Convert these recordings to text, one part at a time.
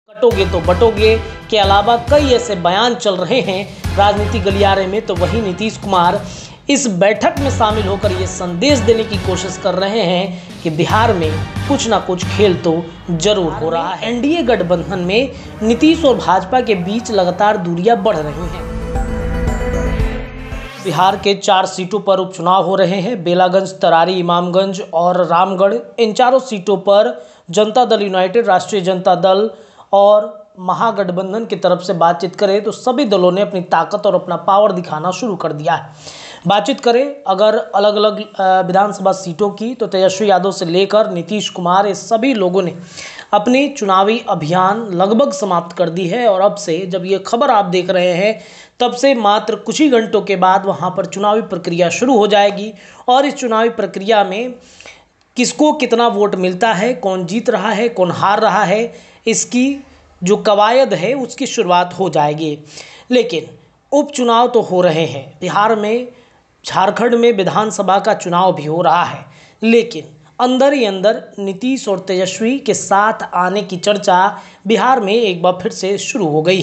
कटोगे तो बटोगे के अलावा कई ऐसे बयान चल रहे हैं राजनीति गलियारे में। तो वहीं नीतीश कुमार इस बैठक में शामिल होकर ये संदेश देने की कोशिश कर रहे हैं कि बिहार में कुछ ना कुछ खेल तो जरूर हो रहा है। एनडीए गठबंधन में नीतीश और भाजपा के बीच लगातार दूरियां बढ़ रही हैं। बिहार के 4 सीटों पर उपचुनाव हो रहे हैं। बेलागंज, तरारी, इमामगंज और रामगढ़। इन चारों सीटों पर जनता दल यूनाइटेड, राष्ट्रीय जनता दल और महागठबंधन की तरफ से बातचीत करें तो सभी दलों ने अपनी ताकत और अपना पावर दिखाना शुरू कर दिया है। बातचीत करें अगर अलग अलग विधानसभा सीटों की तो तेजस्वी यादव से लेकर नीतीश कुमार, ये सभी लोगों ने अपनी चुनावी अभियान लगभग समाप्त कर दी है। और अब से जब ये खबर आप देख रहे हैं तब से मात्र कुछ ही घंटों के बाद वहाँ पर चुनावी प्रक्रिया शुरू हो जाएगी। और इस चुनावी प्रक्रिया में किसको कितना वोट मिलता है, कौन जीत रहा है, कौन हार रहा है, इसकी जो कवायद है उसकी शुरुआत हो जाएगी। लेकिन उपचुनाव तो हो रहे हैं बिहार में, झारखंड में विधानसभा का चुनाव भी हो रहा है, लेकिन अंदर ही अंदर नीतीश और तेजस्वी के साथ आने की चर्चा बिहार में एक बार फिर से शुरू हो गई।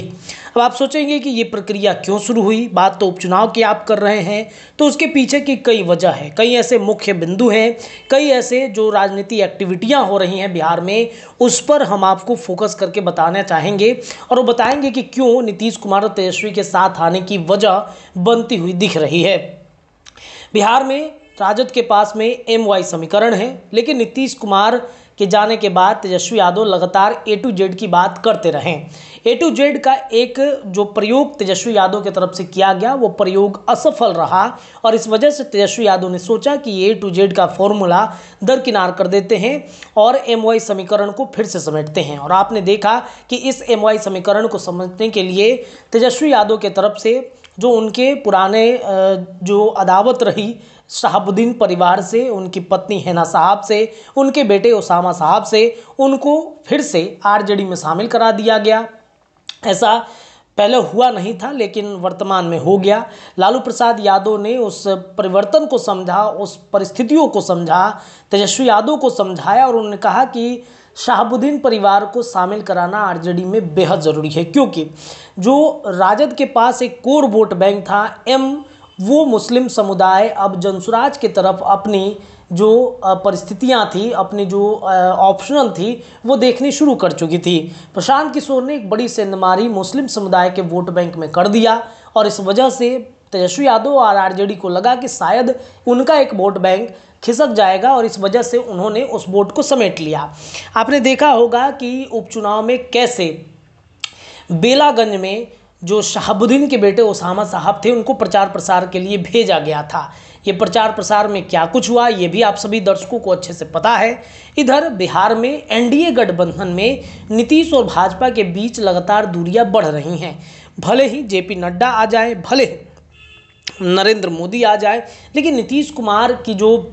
अब आप सोचेंगे कि ये प्रक्रिया क्यों शुरू हुई, बात तो उपचुनाव की आप कर रहे हैं, तो उसके पीछे की कई वजह है, कई ऐसे मुख्य बिंदु हैं, कई ऐसे जो राजनीति एक्टिविटियां हो रही हैं बिहार में, उस पर हम आपको फोकस करके बताना चाहेंगे और वो बताएंगे कि क्यों नीतीश कुमार और तेजस्वी के साथ आने की वजह बनती हुई दिख रही है। बिहार में राजद के पास में MY समीकरण है, लेकिन नीतीश कुमार के जाने के बाद तेजस्वी यादव लगातार A to Z की बात करते रहे। A to Z का एक जो प्रयोग तेजस्वी यादव की तरफ से किया गया वो प्रयोग असफल रहा और इस वजह से तेजस्वी यादव ने सोचा कि A to Z का फॉर्मूला दरकिनार कर देते हैं और MY समीकरण को फिर से समेटते हैं। और आपने देखा कि इस MY समीकरण को समझने के लिए तेजस्वी यादव के तरफ से जो उनके पुराने जो अदावत रही शहाबुद्दीन परिवार से, उनकी पत्नी हैना साहब से, उनके बेटे उसामा साहब से, उनको फिर से RJD में शामिल करा दिया गया। ऐसा पहले हुआ नहीं था लेकिन वर्तमान में हो गया। लालू प्रसाद यादव ने उस परिवर्तन को समझा, उस परिस्थितियों को समझा, तेजस्वी यादव को समझाया और उन्होंने कहा कि शहाबुद्दीन परिवार को शामिल कराना RJD में बेहद ज़रूरी है, क्योंकि जो राजद के पास एक कोर वोट बैंक था वो मुस्लिम समुदाय अब जनसुराज की तरफ अपनी जो परिस्थितियां थी, अपनी जो ऑप्शनल थी वो देखनी शुरू कर चुकी थी। प्रशांत किशोर ने एक बड़ी सेंधमारी मुस्लिम समुदाय के वोट बैंक में कर दिया और इस वजह से तेजस्वी यादव और RJD को लगा कि शायद उनका एक वोट बैंक खिसक जाएगा और इस वजह से उन्होंने उस वोट को समेट लिया। आपने देखा होगा कि उपचुनाव में कैसे बेलागंज में जो शहाबुद्दीन के बेटे उसामा साहब थे उनको प्रचार प्रसार के लिए भेजा गया था। ये प्रचार प्रसार में क्या कुछ हुआ ये भी आप सभी दर्शकों को अच्छे से पता है। इधर बिहार में NDA गठबंधन में नीतीश और भाजपा के बीच लगातार दूरियां बढ़ रही हैं। भले ही JP नड्डा आ जाए, भले नरेंद्र मोदी आ जाए, लेकिन नीतीश कुमार की जो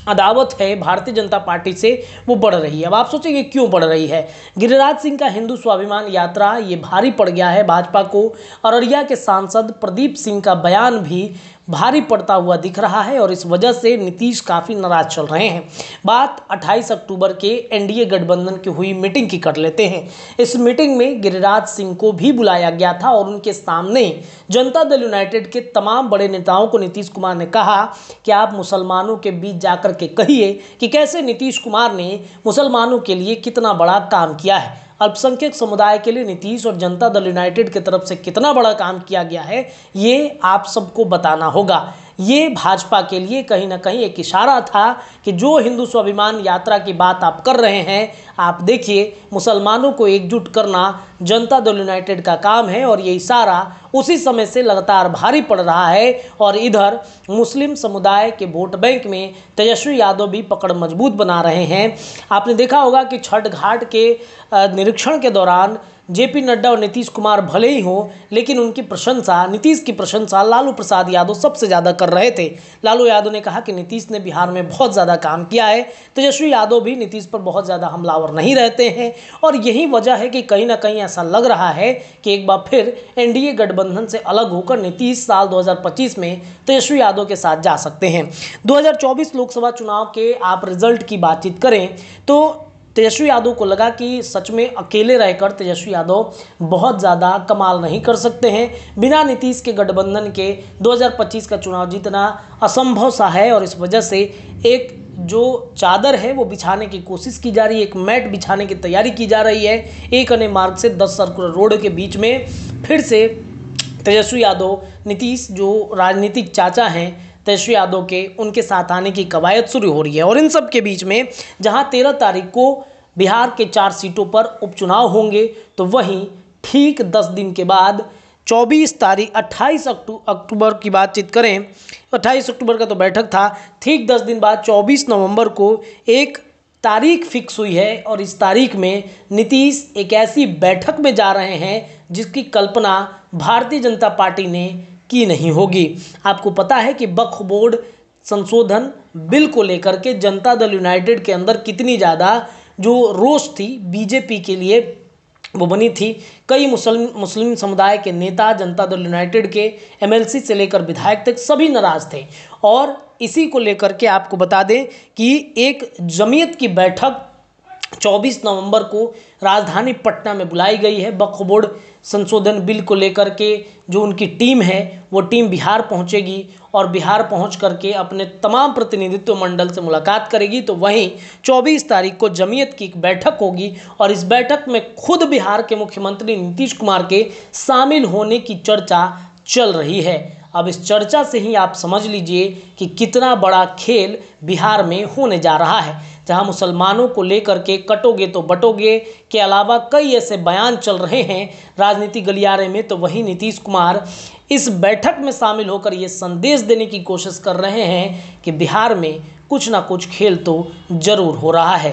अदावत है भारतीय जनता पार्टी से वो बढ़ रही है। अब आप सोचेंगे क्यों बढ़ रही है। गिरिराज सिंह का हिंदू स्वाभिमान यात्रा ये भारी पड़ गया है भाजपा को। अररिया के सांसद प्रदीप सिंह का बयान भी भारी पड़ता हुआ दिख रहा है और इस वजह से नीतीश काफ़ी नाराज चल रहे हैं। बात 28 अक्टूबर के NDA गठबंधन की हुई मीटिंग की कर लेते हैं। इस मीटिंग में गिरिराज सिंह को भी बुलाया गया था और उनके सामने जनता दल यूनाइटेड के तमाम बड़े नेताओं को नीतीश कुमार ने कहा कि आप मुसलमानों के बीच जाकर के कहिए कि कैसे नीतीश कुमार ने मुसलमानों के लिए कितना बड़ा काम किया है, अल्पसंख्यक समुदाय के लिए नीतीश और जनता दल यूनाइटेड की तरफ से कितना बड़ा काम किया गया है, ये आप सबको बताना होगा। ये भाजपा के लिए कहीं ना कहीं एक इशारा था कि जो हिंदू स्वाभिमान यात्रा की बात आप कर रहे हैं, आप देखिए मुसलमानों को एकजुट करना जनता दल यूनाइटेड का काम है और ये इशारा उसी समय से लगातार भारी पड़ रहा है। और इधर मुस्लिम समुदाय के वोट बैंक में तेजस्वी यादव भी पकड़ मजबूत बना रहे हैं। आपने देखा होगा कि छठ घाट के निरीक्षण के दौरान JP नड्डा और नीतीश कुमार भले ही हों, लेकिन उनकी प्रशंसा, नीतीश की प्रशंसा लालू प्रसाद यादव सबसे ज़्यादा कर रहे थे। लालू यादव ने कहा कि नीतीश ने बिहार में बहुत ज़्यादा काम किया है। तेजस्वी यादव भी नीतीश पर बहुत ज़्यादा हमलावर नहीं रहते हैं और यही वजह है कि कहीं ना कहीं ऐसा लग रहा है कि एक बार फिर NDA गठबंधन से अलग होकर नीतीश साल 2025 में तेजस्वी यादव के साथ जा सकते हैं। 2024 लोकसभा चुनाव के आप रिजल्ट की बातचीत करें तो तेजस्वी यादव को लगा कि सच में अकेले रहकर तेजस्वी यादव बहुत ज़्यादा कमाल नहीं कर सकते हैं, बिना नीतीश के गठबंधन के 2025 का चुनाव जीतना असंभव सा है, और इस वजह से एक जो चादर है वो बिछाने की कोशिश की जा रही है, एक मैट बिछाने की तैयारी की जा रही है। एक अन्य मार्ग से 10 सर्कुलर रोड के बीच में फिर से तेजस्वी यादव, नीतीश जो राजनीतिक चाचा हैं तेजस्वी यादव के, उनके साथ आने की कवायद शुरू हो रही है। और इन सब के बीच में जहां 13 तारीख को बिहार के 4 सीटों पर उपचुनाव होंगे, तो वहीं ठीक 10 दिन के बाद 28 अक्टूबर की बातचीत करें, 28 अक्टूबर का तो बैठक था, ठीक 10 दिन बाद 24 नवंबर को एक तारीख फिक्स हुई है, और इस तारीख में नीतीश एक ऐसी बैठक में जा रहे हैं जिसकी कल्पना भारतीय जनता पार्टी ने की नहीं होगी। आपको पता है कि वक्फ बोर्ड संशोधन बिल को लेकर के जनता दल यूनाइटेड के अंदर कितनी ज़्यादा जो रोष थी बीजेपी के लिए वो बनी थी। कई मुस्लिम समुदाय के नेता, जनता दल यूनाइटेड के एमएलसी से लेकर विधायक तक सभी नाराज थे, और इसी को लेकर के आपको बता दें कि एक जमीयत की बैठक 24 नवंबर को राजधानी पटना में बुलाई गई है। वक्फ बोर्ड संशोधन बिल को लेकर के जो उनकी टीम है वो टीम बिहार पहुंचेगी, और बिहार पहुंच करके अपने तमाम प्रतिनिधित्व मंडल से मुलाकात करेगी। तो वहीं 24 तारीख को जमीयत की एक बैठक होगी, और इस बैठक में खुद बिहार के मुख्यमंत्री नीतीश कुमार के शामिल होने की चर्चा चल रही है। अब इस चर्चा से ही आप समझ लीजिए कि कितना बड़ा खेल बिहार में होने जा रहा है, जहां मुसलमानों को लेकर के कटोगे तो बटोगे के अलावा कई ऐसे बयान चल रहे हैं राजनीति गलियारे में। तो वहीं नीतीश कुमार इस बैठक में शामिल होकर ये संदेश देने की कोशिश कर रहे हैं कि बिहार में कुछ ना कुछ खेल तो जरूर हो रहा है।